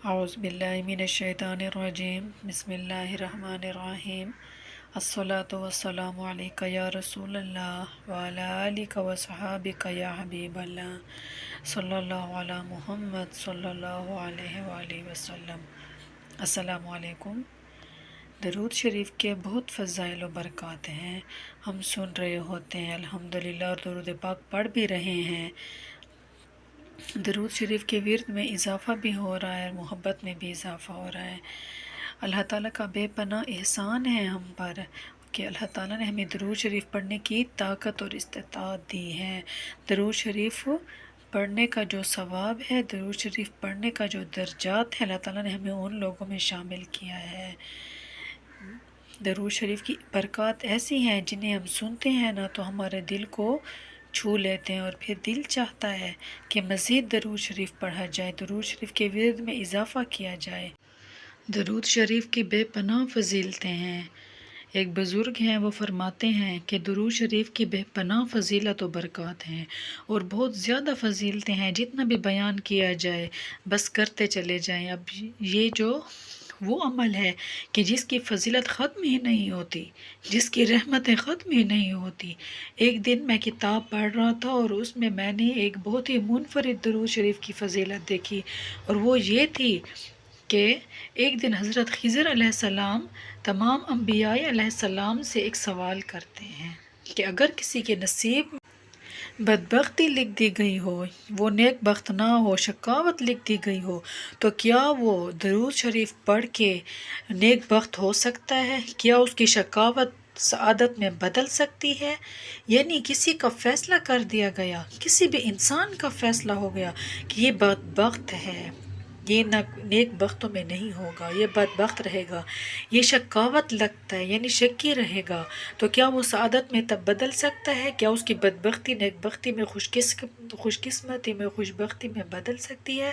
اعوذ باللہ من الشیطان الرجیم بسم اللہ الرحمن الرحیم الصلاۃ والسلام علیک یا رسول اللہ وعلی آلک وصحابک یا حبیب اللہ صلی اللہ علی محمد صلی اللہ علیہ وآلہ وسلم۔ السلام علیکم۔ درود شریف کے بہت فضائل و برکات ہیں، ہم سن رہے ہوتے ہیں الحمدللہ، اور درود پاک پڑھ بھی رہے ہیں۔ درود شریف کے ورد میں اضافہ بھی ہو رہا ہے، محبت میں بھی اضافہ ہو رہا ہے۔ اللہ تعالیٰ کا بے پناہ احسان ہے ہم پر کہ اللہ تعالیٰ نے ہمیں درود شریف پڑھنے کی طاقت اور استطاعت دی ہے۔ درود شریف پڑھنے کا جو ثواب ہے، درود شریف پڑھنے کا جو درجات ہے، اللہ تعالیٰ نے ہمیں ان لوگوں میں شامل کیا ہے۔ درود شریف کی برکات ایسی ہیں جنہیں ہم سنتے ہیں نا تو ہمارے دل کو چھو لیتے ہیں، اور پھر دل چاہتا ہے کہ مزید درود شریف پڑھا جائے، درود شریف کے ورد میں اضافہ کیا جائے۔ درود شریف کی بے پناہ فضیلتیں ہیں۔ ایک بزرگ ہیں، وہ فرماتے ہیں کہ درود شریف کی بے پناہ فضیلت و برکات ہیں، اور بہت زیادہ فضیلتیں ہیں، جتنا بھی بیان کیا جائے بس کرتے چلے جائیں۔ اب یہ جو وہ عمل ہے کہ جس کی فضیلت ختم ہی نہیں ہوتی، جس کی رحمتیں ختم ہی نہیں ہوتی۔ ایک دن میں کتاب پڑھ رہا تھا اور اس میں نے ایک بہت ہی منفرد درود شریف کی فضیلت دیکھی، اور وہ یہ تھی کہ ایک دن حضرت خضر علیہ السلام تمام انبیاء علیہ السلام سے ایک سوال کرتے ہیں کہ اگر کسی کے نصیب بدبختی لکھ دی گئی ہو، وہ نیک بخت نہ ہو، شقاوت لکھ دی گئی ہو، تو کیا وہ درود شریف پڑھ کے نیک بخت ہو سکتا ہے؟ کیا اس کی شقاوت سعادت میں بدل سکتی ہے؟ یعنی کسی کا فیصلہ کر دیا گیا، کسی بھی انسان کا فیصلہ ہو گیا کہ یہ بدبخت ہے، یہ نیک بختوں میں نہیں ہوگا، یہ بدبخت رہے گا، یہ شقاوت لگتا ہے یعنی شقی رہے گا، تو کیا وہ سعادت میں تب بدل سکتا ہے؟ کیا اس کی بدبختی نیک بختی میں، خوش قسمتی میں خوش بختی میں بدل سکتی ہے؟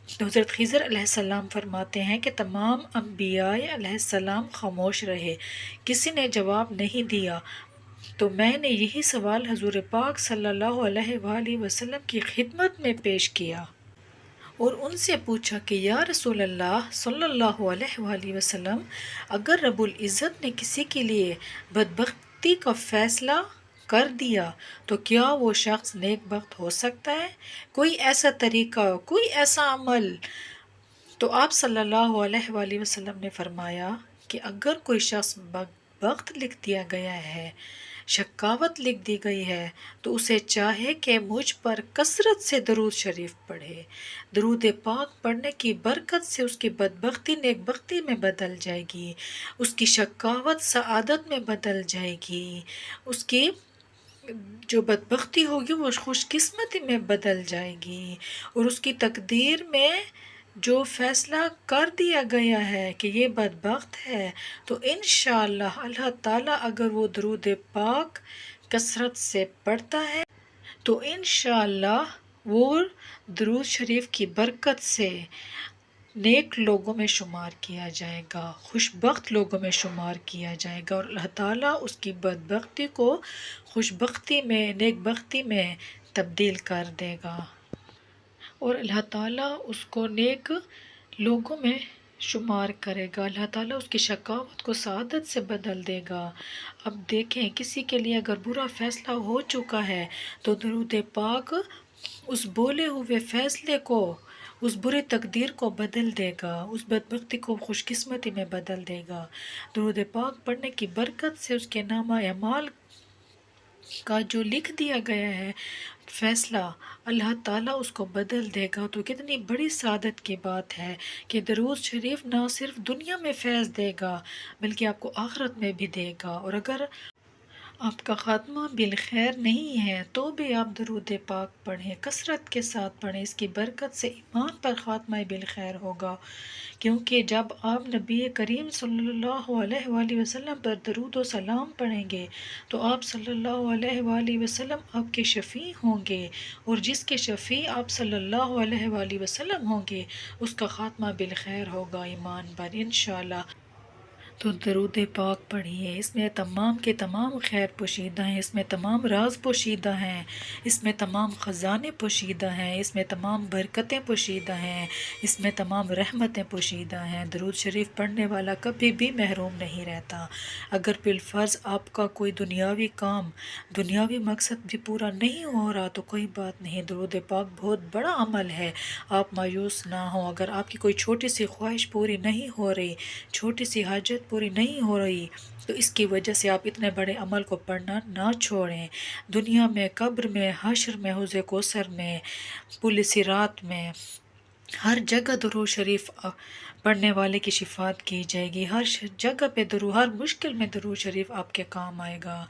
تو حضرت خضر علیہ السلام فرماتے ہیں کہ تمام انبیاء علیہ السلام خاموش رہے، کسی نے جواب نہیں دیا، تو میں نے یہی سوال حضور پاک صلی اللہ علیہ وآلہ وسلم کی خدمت میں پیش کیا اور ان سے پوچھا کہ یا رسول اللہ صلی اللہ علیہ وآلہ وسلم، اگر رب العزت نے کسی کے لیے بدبختی کا فیصلہ کر دیا تو کیا وہ شخص نیک بخت ہو سکتا ہے؟ کوئی ایسا طریقہ، کوئی ایسا عمل؟ تو آپ صلی اللہ علیہ وآلہ وسلم نے فرمایا کہ اگر کوئی شخص بدبخت لکھ دیا گیا ہے، شقاوت لکھ دی گئی ہے، تو اسے چاہے کہ مجھ پر کثرت سے درود شریف پڑھے۔ درود پاک پڑھنے کی برکت سے اس کی بدبختی نیک بختی میں بدل جائے گی، اس کی شقاوت سعادت میں بدل جائے گی، اس کی جو بدبختی ہوگی وہ خوش قسمتی میں بدل جائے گی، اور اس کی تقدیر میں جو فیصلہ کر دیا گیا ہے کہ یہ بدبخت ہے، تو انشاءاللہ اللہ تعالیٰ اگر وہ درود پاک کثرت سے پڑھتا ہے تو انشاءاللہ وہ درود شریف کی برکت سے نیک لوگوں میں شمار کیا جائے گا، خوش بخت لوگوں میں شمار کیا جائے گا، اور اللہ تعالیٰ اس کی بدبختی کو خوش بختی میں، نیک بختی میں تبدیل کر دے گا، اور اللہ تعالیٰ اس کو نیک لوگوں میں شمار کرے گا، اللہ تعالیٰ اس کی شقاوت کو سعادت سے بدل دے گا۔ اب دیکھیں کسی کے لیے اگر برا فیصلہ ہو چکا ہے تو درود پاک اس بولے ہوئے فیصلے کو، اس بری تقدیر کو بدل دے گا، اس بدبختی کو خوش قسمتی میں بدل دے گا۔ درود پاک پڑھنے کی برکت سے اس کے نامہ اعمال کا جو لکھ دیا گیا ہے فیصلہ، اللہ تعالیٰ اس کو بدل دے گا۔ تو کتنی بڑی سعادت کی بات ہے کہ درود شریف نہ صرف دنیا میں فیض دے گا بلکہ آپ کو آخرت میں بھی دے گا، اور اگر آپ کا خاتمہ بالخیر نہیں ہے تو بھی آپ درود پاک پڑھیں، کثرت کے ساتھ پڑھیں، اس کی برکت سے ایمان پر خاتمہ بالخیر ہوگا، کیونکہ جب آپ نبی کریم صلی اللہ علیہ وآلہ وسلم پر درود و سلام پڑھیں گے تو آپ صلی اللہ علیہ وآلہ وسلم آپ کے شفیع ہوں گے، اور جس کے شفیع آپ صلی اللہ علیہ وآلہ وسلم ہوں گے اس کا خاتمہ بالخیر ہوگا ایمان پر انشاءاللہ۔ تو درود پاک پڑھیے، اس میں تمام کے تمام خیر پوشیدہ ہیں، اس میں تمام راز پوشیدہ ہیں، اس میں تمام خزانے پوشیدہ ہیں، اس میں تمام برکتیں پوشیدہ ہیں، اس میں تمام رحمتیں پوشیدہ ہیں۔ درود شریف پڑھنے والا کبھی بھی محروم نہیں رہتا۔ اگر بالفرض آپ کا کوئی دنیاوی کام، دنیاوی مقصد بھی پورا نہیں ہو رہا تو کوئی بات نہیں، درود پاک بہت بڑا عمل ہے، آپ مایوس نہ ہوں۔ اگر آپ کی کوئی چھوٹی سی خواہش پوری نہیں ہو رہی، چھوٹی سی حاجت پوری نہیں ہو رہی، تو اس کی وجہ سے آپ اتنے بڑے عمل کو پڑھنا نہ چھوڑیں۔ دنیا میں، قبر میں، حشر میں، حوض کوثر میں، پل صراط میں، ہر جگہ درود شریف پڑھنے والے کی شفاعت کی جائے گی، ہر جگہ پہ درود، ہر مشکل میں درود شریف آپ کے کام آئے گا۔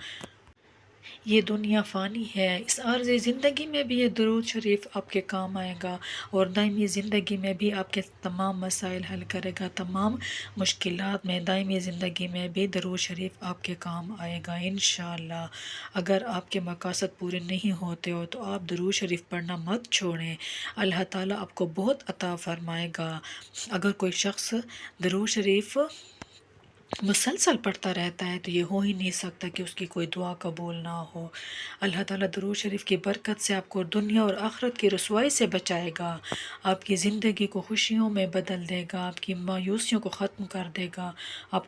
یہ دنیا فانی ہے، اس عارضی زندگی میں بھی یہ درود شریف آپ کے کام آئے گا، اور دائمی زندگی میں بھی آپ کے تمام مسائل حل کرے گا، تمام مشکلات میں، دائمی زندگی میں بھی درود شریف آپ کے کام آئے گا انشاءاللہ۔ اگر آپ کے مقاصد پورے نہیں ہوتے ہو تو آپ درود شریف پڑھنا مت چھوڑیں، اللہ تعالیٰ آپ کو بہت عطا فرمائے گا۔ اگر کوئی شخص درود شریف مسلسل پڑھتا رہتا ہے تو یہ ہو ہی نہیں سکتا کہ اس کی کوئی دعا قبول نہ ہو۔ اللہ تعالیٰ درود شریف کی برکت سے آپ کو دنیا اور آخرت کی رسوائی سے بچائے گا، آپ کی زندگی کو خوشیوں میں بدل دے گا، آپ کی مایوسیوں کو ختم کر دے گا، آپ